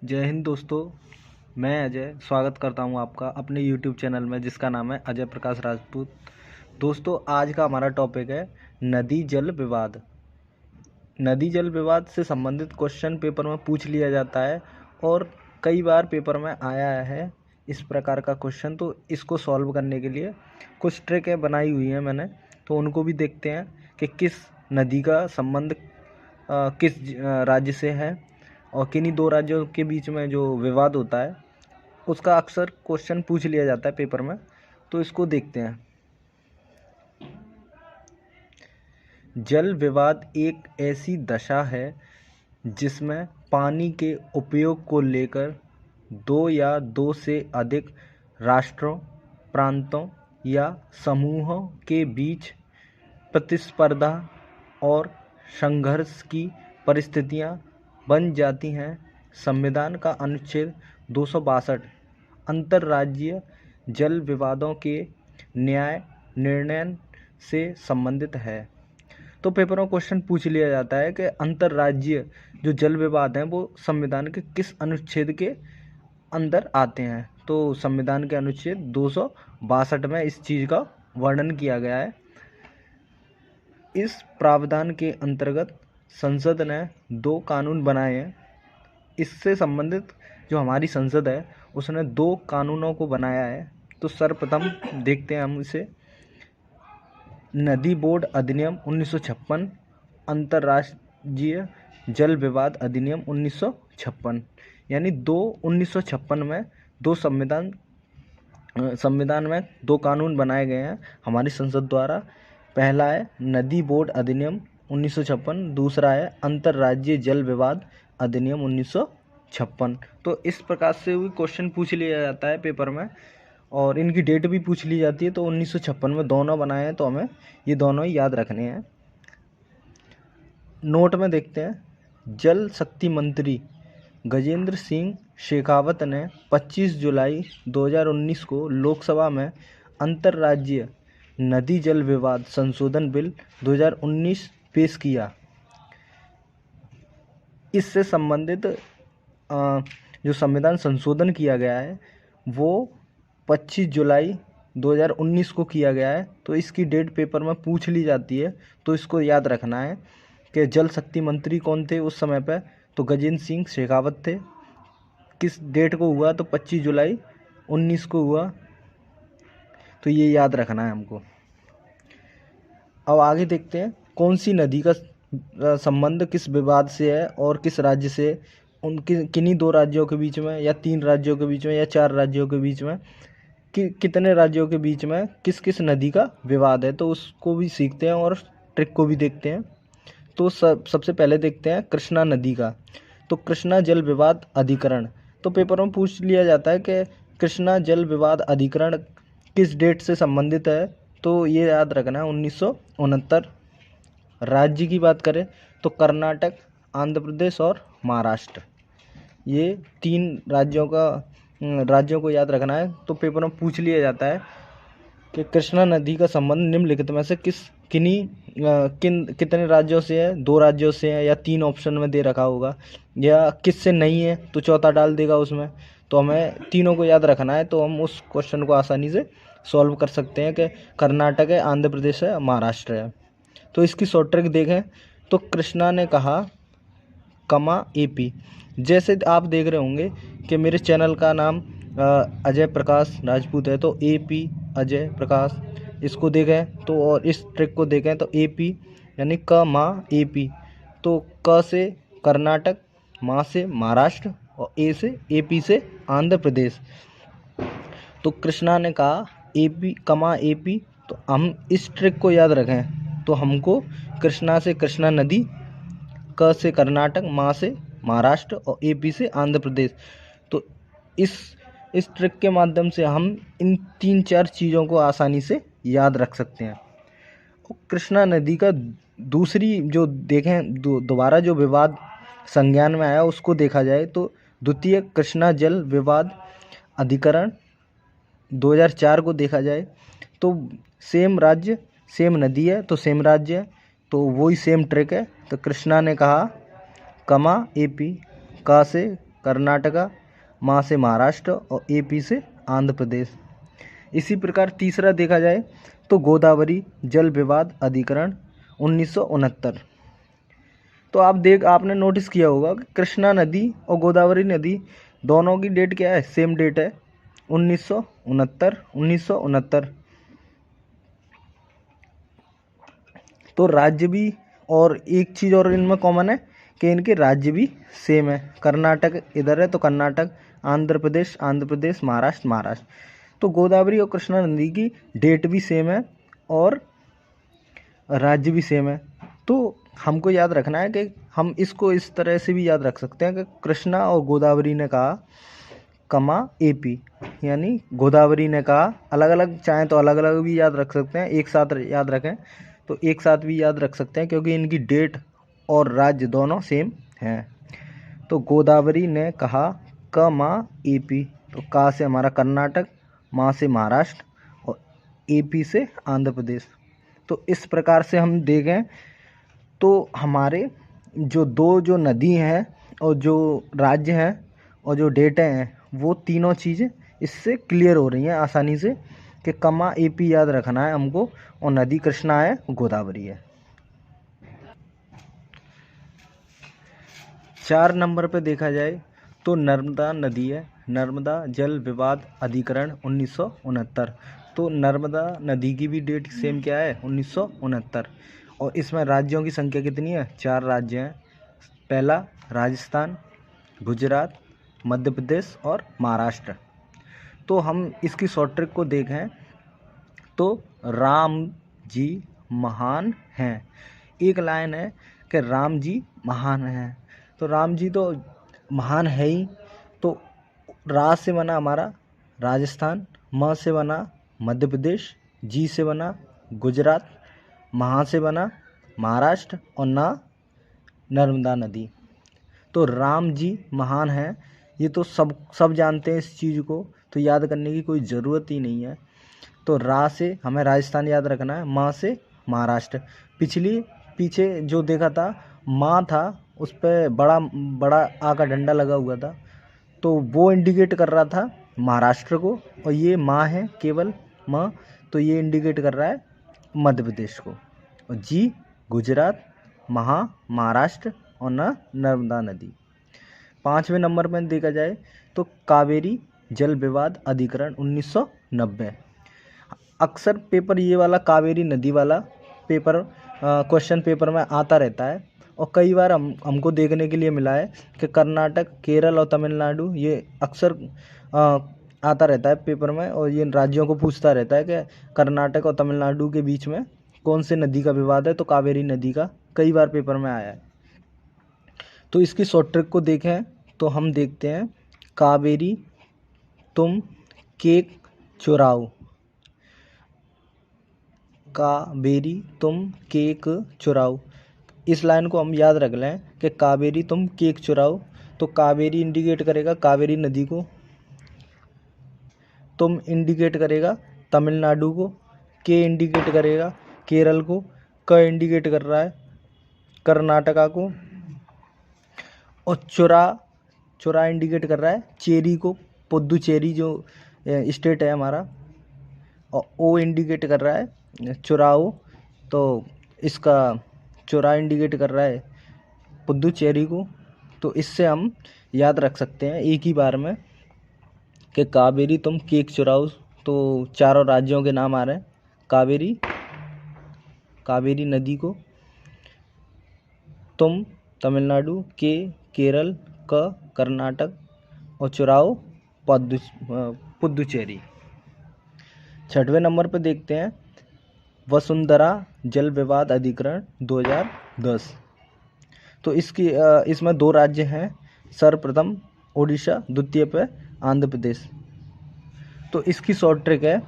जय हिंद दोस्तों। मैं अजय स्वागत करता हूं आपका अपने YouTube चैनल में जिसका नाम है अजय प्रकाश राजपूत। दोस्तों, आज का हमारा टॉपिक है नदी जल विवाद। नदी जल विवाद से संबंधित क्वेश्चन पेपर में पूछ लिया जाता है और कई बार पेपर में आया है इस प्रकार का क्वेश्चन। तो इसको सॉल्व करने के लिए कुछ ट्रिकें बनाई हुई हैं मैंने, तो उनको भी देखते हैं कि किस नदी का संबंध किस राज्य से है और किन्हीं दो राज्यों के बीच में जो विवाद होता है उसका अक्सर क्वेश्चन पूछ लिया जाता है पेपर में। तो इसको देखते हैं। जल विवाद एक ऐसी दशा है जिसमें पानी के उपयोग को लेकर दो या दो से अधिक राष्ट्रों, प्रांतों या समूहों के बीच प्रतिस्पर्धा और संघर्ष की परिस्थितियां बन जाती हैं। संविधान का अनुच्छेद 262 अंतर्राज्यीय जल विवादों के न्याय निर्णय से संबंधित है। तो पेपर में क्वेश्चन पूछ लिया जाता है कि अंतर्राज्यीय जो जल विवाद हैं वो संविधान के किस अनुच्छेद के अंदर आते हैं। तो संविधान के अनुच्छेद 262 में इस चीज़ का वर्णन किया गया है। इस प्रावधान के अंतर्गत संसद ने दो कानून बनाए हैं। इससे संबंधित जो हमारी संसद है उसने दो कानूनों को बनाया है। तो सर्वप्रथम देखते हैं हम इसे। नदी बोर्ड अधिनियम 1956, अंतर्राज्यीय जल विवाद अधिनियम 1956, यानी 1956 में संविधान में दो कानून बनाए गए हैं हमारी संसद द्वारा। पहला है नदी बोर्ड अधिनियम 1956, दूसरा है अंतर्राज्यीय जल विवाद अधिनियम 1956। तो इस प्रकार से भी क्वेश्चन पूछ लिया जाता है पेपर में और इनकी डेट भी पूछ ली जाती है। तो 1956 में दोनों बनाए हैं, तो हमें ये दोनों ही याद रखने हैं। नोट में देखते हैं। जल शक्ति मंत्री गजेंद्र सिंह शेखावत ने 25 जुलाई 2019 को लोकसभा में अंतर्राज्यीय नदी जल विवाद संशोधन बिल 2019 पेश किया। इससे संबंधित जो संविधान संशोधन किया गया है वो 25 जुलाई 2019 को किया गया है। तो इसकी डेट पेपर में पूछ ली जाती है, तो इसको याद रखना है कि जल शक्ति मंत्री कौन थे उस समय पे। तो गजेंद्र सिंह शेखावत थे। किस डेट को हुआ? तो 25 जुलाई 19 को हुआ। तो ये याद रखना है हमको। अब आगे देखते हैं कौन सी नदी का संबंध किस विवाद से है और किस राज्य से। उनके किन्हीं दो राज्यों के बीच में या तीन राज्यों के बीच में या चार राज्यों के बीच में कितने राज्यों के बीच में किस किस नदी का विवाद है। तो उसको भी सीखते हैं और ट्रिक को भी देखते हैं। तो सबसे पहले देखते हैं कृष्णा नदी का। तो कृष्णा जल विवाद अधिकरण। तो पेपर में पूछ लिया जाता है कि कृष्णा जल विवाद अधिकरण किस डेट से संबंधित है। तो ये याद रखना है 1969। राज्य की बात करें तो कर्नाटक, आंध्र प्रदेश और महाराष्ट्र, ये तीन राज्यों को याद रखना है। तो पेपर में पूछ लिया जाता है कि कृष्णा नदी का संबंध निम्नलिखित में से कितने राज्यों से है। दो राज्यों से है या तीन ऑप्शन में दे रखा होगा, या किससे नहीं है तो चौथा डाल देगा उसमें। तो हमें तीनों को याद रखना है, तो हम उस क्वेश्चन को आसानी से सॉल्व कर सकते हैं कि कर्नाटक है, आंध्र प्रदेश है, महाराष्ट्र है। तो इसकी शॉर्ट ट्रिक देखें तो कृष्णा ने कहा कमा एपी। जैसे आप देख रहे होंगे कि मेरे चैनल का नाम अजय प्रकाश राजपूत है, तो एपी अजय प्रकाश इसको देखें तो, और इस ट्रिक को देखें तो एपी यानी क मा एपी। तो क से कर्नाटक, मा से महाराष्ट्र और ए से एपी से आंध्र प्रदेश। तो कृष्णा ने कहा एपी कमा एपी। तो हम इस ट्रिक को याद रखें तो हमको कृष्णा से कृष्णा नदी, क से कर्नाटक, मा से महाराष्ट्र और एपी से आंध्र प्रदेश। तो इस ट्रिक के माध्यम से हम इन तीन चार चीज़ों को आसानी से याद रख सकते हैं। कृष्णा नदी का दूसरी जो देखें दोबारा जो विवाद संज्ञान में आया उसको देखा जाए तो द्वितीय कृष्णा जल विवाद अधिकरण 2004 को देखा जाए तो सेम राज्य सेम नदी है, तो सेम राज्य है, तो वही सेम ट्रिक है। तो कृष्णा ने कहा कमा एपी, का से कर्नाटका, मा से महाराष्ट्र और एपी से आंध्र प्रदेश। इसी प्रकार तीसरा देखा जाए तो गोदावरी जल विवाद अधिकरण 1969। तो आपने नोटिस किया होगा कि कृष्णा नदी और गोदावरी नदी दोनों की डेट क्या है, सेम डेट है 1969। तो राज्य भी, और एक चीज़ और इनमें कॉमन है कि इनके राज्य भी सेम है। कर्नाटक इधर है तो कर्नाटक, आंध्र प्रदेश, महाराष्ट्र। तो गोदावरी और कृष्णा नदी की डेट भी सेम है और राज्य भी सेम है। तो हमको याद रखना है कि हम इसको इस तरह से भी याद रख सकते हैं कि कृष्णा और गोदावरी ने कहा कमा एपी, यानी गोदावरी ने कहा, अलग अलग चाहें तो अलग अलग भी याद रख सकते हैं, एक साथ याद रखें तो एक साथ भी याद रख सकते हैं क्योंकि इनकी डेट और राज्य दोनों सेम हैं। तो गोदावरी ने कहा कमा एपी, तो का से हमारा कर्नाटक, मा से महाराष्ट्र और एपी से आंध्र प्रदेश। तो इस प्रकार से हम देखें तो हमारे जो नदी हैं और जो राज्य हैं और जो डेटे हैं वो तीनों चीज़ें इससे क्लियर हो रही हैं आसानी से कि कमा एपी याद रखना है हमको और नदी कृष्णा है, गोदावरी है। 4 नंबर पे देखा जाए तो नर्मदा नदी है, नर्मदा जल विवाद अधिकरण 1969। तो नर्मदा नदी की भी डेट सेम क्या है, 1969। और इसमें राज्यों की संख्या कितनी है, 4 राज्य हैं। पहला राजस्थान, गुजरात, मध्य प्रदेश और महाराष्ट्र। तो हम इसकी शॉर्ट ट्रिक को देखें तो राम जी महान हैं, एक लाइन है कि राम जी महान हैं। तो राम जी तो महान है ही, तो रा से बना हमारा राजस्थान, म से बना मध्य प्रदेश, जी से बना गुजरात, महा से बना महाराष्ट्र और ना नर्मदा नदी। तो राम जी महान हैं, ये तो सब जानते हैं इस चीज़ को, तो याद करने की कोई ज़रूरत ही नहीं है। तो रा से हमें राजस्थान याद रखना है, माँ से महाराष्ट्र। पीछे जो देखा था माँ था, उस पर बड़ा आ का डंडा लगा हुआ था, तो वो इंडिकेट कर रहा था महाराष्ट्र को, और ये माँ है केवल माँ, तो ये इंडिकेट कर रहा है मध्य प्रदेश को। और जी गुजरात, महाराष्ट्र और नर्मदा नदी। 5वें नंबर पर देखा जाए तो कावेरी जल विवाद अधिकरण 1990। अक्सर पेपर ये वाला कावेरी नदी वाला पेपर क्वेश्चन पेपर में आता रहता है, और कई बार हमको देखने के लिए मिला है कि कर्नाटक, केरल और तमिलनाडु ये अक्सर आता रहता है पेपर में, और ये राज्यों को पूछता रहता है कि कर्नाटक और तमिलनाडु के बीच में कौन से नदी का विवाद है, तो कावेरी नदी का कई बार पेपर में आया है। तो इसकी शॉर्ट ट्रिक को देखें तो हम देखते हैं कावेरी तुम केक चुराओ, कावेरी तुम केक चुराओ। इस लाइन को हम याद रख लें कि कावेरी तुम केक चुराओ। तो कावेरी इंडिकेट करेगा कावेरी नदी को, तुम इंडिकेट करेगा तमिलनाडु को, के इंडिकेट करेगा केरल को, क इंडिकेट कर रहा है कर्नाटका को, और चुरा इंडिकेट कर रहा है चेरी को, पुदुचेरी जो स्टेट है हमारा, और ओ इंडिकेट कर रहा है चुराओ, तो इसका चुरा इंडिकेट कर रहा है पुदुचेरी को। तो इससे हम याद रख सकते हैं एक ही बार में कि कावेरी तुम केक चुराओ। तो चारों राज्यों के नाम आ रहे हैं, कावेरी नदी को, तुम तमिलनाडु, के केरल, क कर्नाटक और चुराओ पुदुचेरी। 6वें नंबर पर देखते हैं वसुंधरा जल विवाद अधिकरण 2010। तो इसमें 2 राज्य हैं, सर्वप्रथम ओडिशा, द्वितीय पे आंध्र प्रदेश। तो इसकी शॉर्ट ट्रिक है,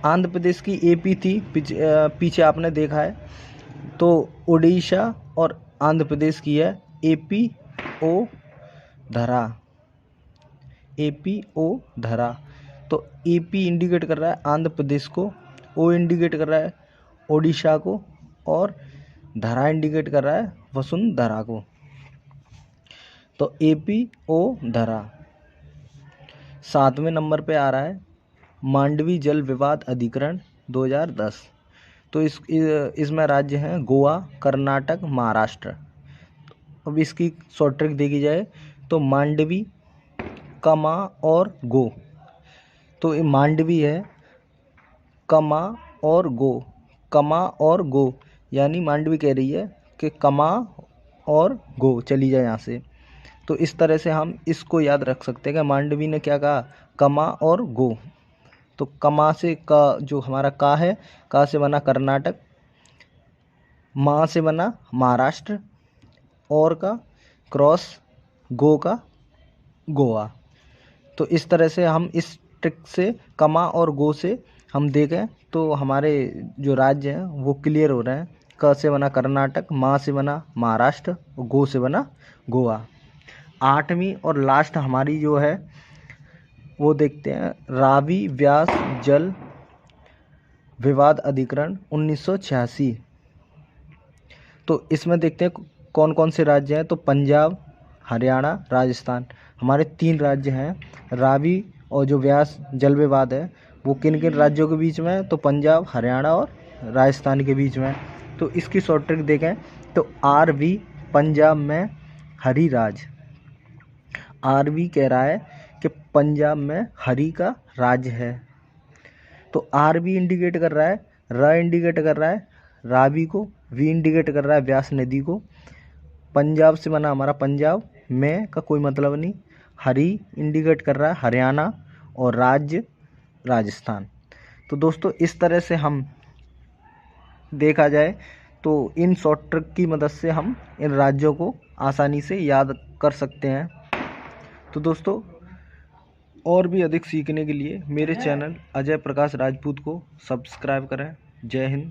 आंध्र प्रदेश की एपी थी पीछे आपने देखा है, तो ओडिशा और आंध्र प्रदेश की है एपी ओ धरा। तो एपी इंडिकेट कर रहा है आंध्र प्रदेश को, ओ इंडिकेट कर रहा है ओडिशा को, और धरा इंडिकेट कर रहा है वसुंधरा को। तो APO धरा। 7वें नंबर पे आ रहा है मांडवी जल विवाद अधिकरण 2010। तो इसमें राज्य हैं गोवा, कर्नाटक, महाराष्ट्र। अब इसकी शॉर्ट ट्रिक देखी जाए तो मांडवी, कमा और गो। तो ये मांडवी है, कमा और गो, कमा और गो, यानी मांडवी कह रही है कि कमा और गो, चली जाए यहाँ से। तो इस तरह से हम इसको याद रख सकते हैं कि मांडवी ने क्या कहा, कमा और गो। तो कमा से का जो हमारा का है, का से बना कर्नाटक, मा से बना महाराष्ट्र, और का क्रॉस गो का गोवा। तो इस तरह से हम इस ट्रिक से कमा और गो से हम देखें तो हमारे जो राज्य हैं वो क्लियर हो रहे हैं। क से बना कर्नाटक, मा से बना महाराष्ट्र और गो से बना गोवा। 8वीं और लास्ट हमारी जो है वो देखते हैं रावी व्यास जल विवाद अधिकरण 1986। तो इसमें देखते हैं कौन कौन से राज्य हैं। तो पंजाब, हरियाणा, राजस्थान, हमारे 3 राज्य हैं। रावी और जो व्यास जल विवाद है वो किन किन राज्यों के बीच में है, तो पंजाब, हरियाणा और राजस्थान के बीच में। तो इसकी शॉर्ट ट्रिक देखें तो RV पंजाब में हरिराज। RV कह रहा है कि पंजाब में हरि का राज्य है। तो RV इंडिकेट कर रहा है, र इंडिकेट कर रहा है रावी को, V इंडिकेट कर रहा है व्यास नदी को। पंजाब से बना हमारा पंजाब, में का कोई मतलब नहीं। हरि इंडिकेट कर रहा है हरियाणा और राज्य राजस्थान। तो दोस्तों इस तरह से हम देखा जाए तो इन शॉर्ट ट्रिक की मदद से हम इन राज्यों को आसानी से याद कर सकते हैं। तो दोस्तों और भी अधिक सीखने के लिए मेरे चैनल अजय प्रकाश राजपूत को सब्सक्राइब करें। जय हिंद।